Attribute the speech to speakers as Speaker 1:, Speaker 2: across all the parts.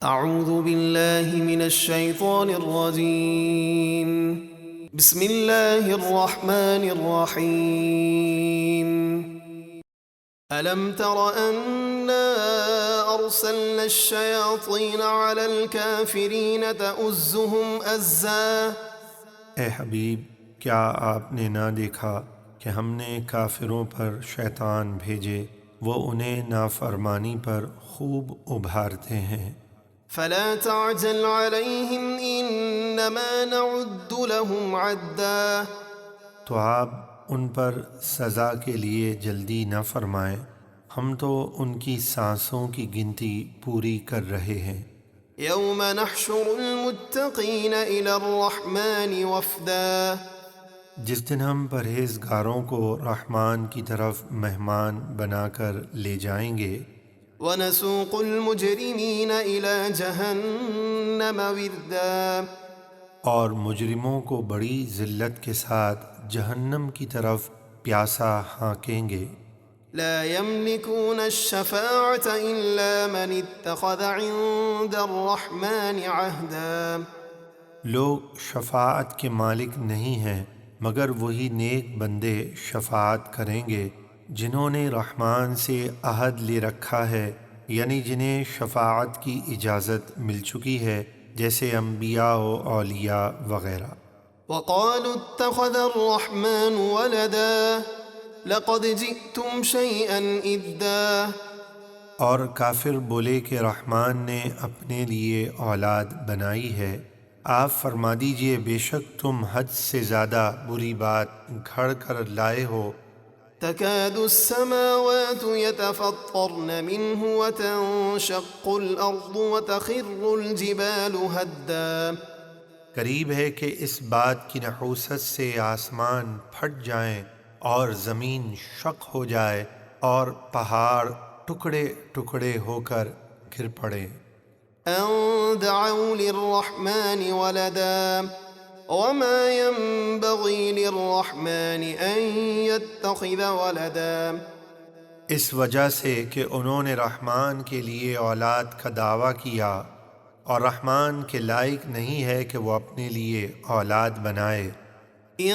Speaker 1: اعوذ باللہ من الشیطان الرجیم بسم اللہ الرحمن الرحیم الم تر انا ارسلنا الشیاطین علی الکافرین تؤزهم ازا۔
Speaker 2: اے حبیب، کیا آپ نے نہ دیکھا کہ ہم نے کافروں پر شیطان بھیجے، وہ انہیں نافرمانی پر خوب ابھارتے ہیں۔
Speaker 1: فلا تعجل علیہم انما نعد لهم عدا۔
Speaker 2: تو آپ ان پر سزا کے لیے جلدی نہ فرمائیں، ہم تو ان کی سانسوں کی گنتی پوری کر رہے ہیں۔
Speaker 1: یوم نحشر المتقین الی الرحمن وفدا۔
Speaker 2: جس دن ہم پرہیزگاروں کو رحمان کی طرف مہمان بنا کر لے جائیں گے۔
Speaker 1: وَنَسُوقُ الْمُجْرِمِينَ إِلَى جَهَنَّمَ وِرْدًا۔ اور
Speaker 2: مجرموں کو بڑی ذلت کے ساتھ جہنم کی طرف پیاسا ہانکیں گے۔
Speaker 1: لا يملكون الشفاعة إلا من اتخذ عند الرحمن عهدا۔
Speaker 2: لوگ شفاعت کے مالک نہیں ہیں مگر وہی نیک بندے شفاعت کریں گے جنہوں نے رحمان سے عہد لے رکھا ہے، یعنی جنہیں شفاعت کی اجازت مل چکی ہے، جیسے انبیاء و اولیاء وغیرہ۔
Speaker 1: وقالوا اتخذ الرحمن ولدا لقد جئتم شيئا إدا۔
Speaker 2: اور کافر بولے کہ رحمان نے اپنے لیے اولاد بنائی ہے۔ آپ فرما دیجئے بے شک تم حد سے زیادہ بری بات گھڑ کر لائے ہو۔
Speaker 1: تكاد السماوات يتفطرن منه وتنشق الأرض وتخر الجبال هدا۔
Speaker 2: قریب ہے کہ اس بات کی نحوست سے آسمان پھٹ جائیں اور زمین شق ہو جائے اور پہاڑ ٹکڑے ٹکڑے ہو کر گر پڑیں۔
Speaker 1: أن دعوا للرحمن ولدا وما ينبغي للرحمن أن يتخذ ولدا۔
Speaker 2: اس وجہ سے کہ انہوں نے رحمان کے لیے اولاد کا دعویٰ کیا، اور رحمان کے لائق نہیں ہے کہ وہ اپنے لیے اولاد بنائے۔
Speaker 1: إن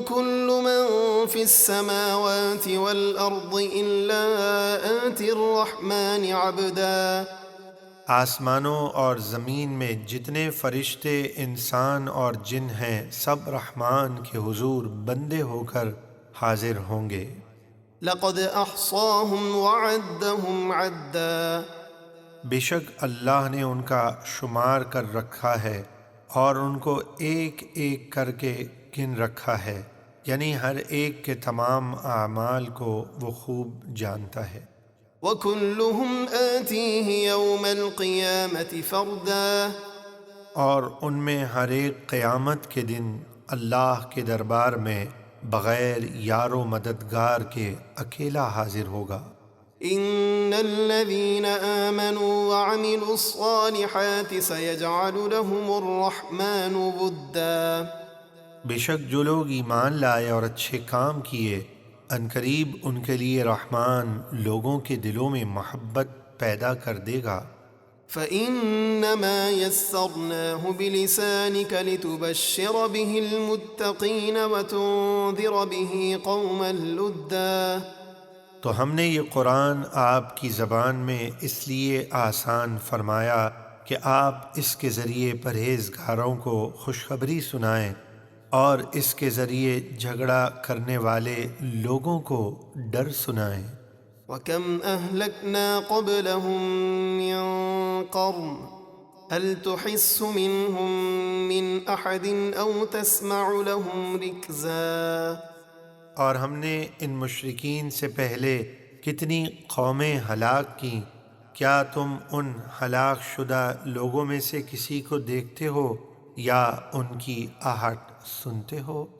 Speaker 1: كل من في السماوات والأرض إلا آتي الرحمن عبدا۔
Speaker 2: آسمانوں اور زمین میں جتنے فرشتے، انسان اور جن ہیں، سب رحمان کے حضور بندے ہو کر حاضر ہوں گے۔
Speaker 1: لقد أحصاهم وعدهم عدا۔
Speaker 2: بے شک اللہ نے ان کا شمار کر رکھا ہے اور ان کو ایک ایک کر کے گن رکھا ہے، یعنی ہر ایک کے تمام اعمال کو وہ خوب جانتا ہے۔
Speaker 1: وَكُلُّهُمْ آتِيهِ يَوْمَ الْقِيَامَةِ فَرْدًا۔
Speaker 2: اور ان میں ہر ایک قیامت کے دن اللہ کے دربار میں بغیر یار و مددگار کے اکیلا حاضر ہوگا۔
Speaker 1: إِنَّ الَّذِينَ آمَنُوا وَعَمِلُوا الصَّالِحَاتِ سَيَجْعَلُ لَهُمُ الرَّحْمَنُ وُدًّا۔
Speaker 2: بے شک جو لوگ ایمان لائے اور اچھے کام کیے، عنقریب ان کے لیے رحمان لوگوں کے دلوں میں محبت پیدا کر دے گا۔
Speaker 1: فَإِنَّمَا يَسَّرْنَاهُ بِلِسَانِكَ لِتُبَشِّرَ بِهِ الْمُتَّقِينَ وَتُنذِرَ بِهِ قَوْمًا لُدًّا۔
Speaker 2: تو ہم نے یہ قرآن آپ کی زبان میں اس لیے آسان فرمایا کہ آپ اس کے ذریعے پرہیزگاروں کو خوشخبری سنائیں اور اس کے ذریعے جھگڑا کرنے والے لوگوں کو ڈر سنائیں۔
Speaker 1: وَكَمْ أَهْلَكْنَا قَبْلَهُمْ مِنْ قَرْنٍ هَلْ تُحِسُّ مِنْهُمْ مِنْ أَحَدٍ أَوْ تَسْمَعُ لَهُمْ رِكْزًا۔
Speaker 2: اور ہم نے ان مشرکین سے پہلے کتنی قومیں ہلاک کیں، کیا تم ان ہلاک شدہ لوگوں میں سے کسی کو دیکھتے ہو یا ان کی آہٹ سنتے ہو؟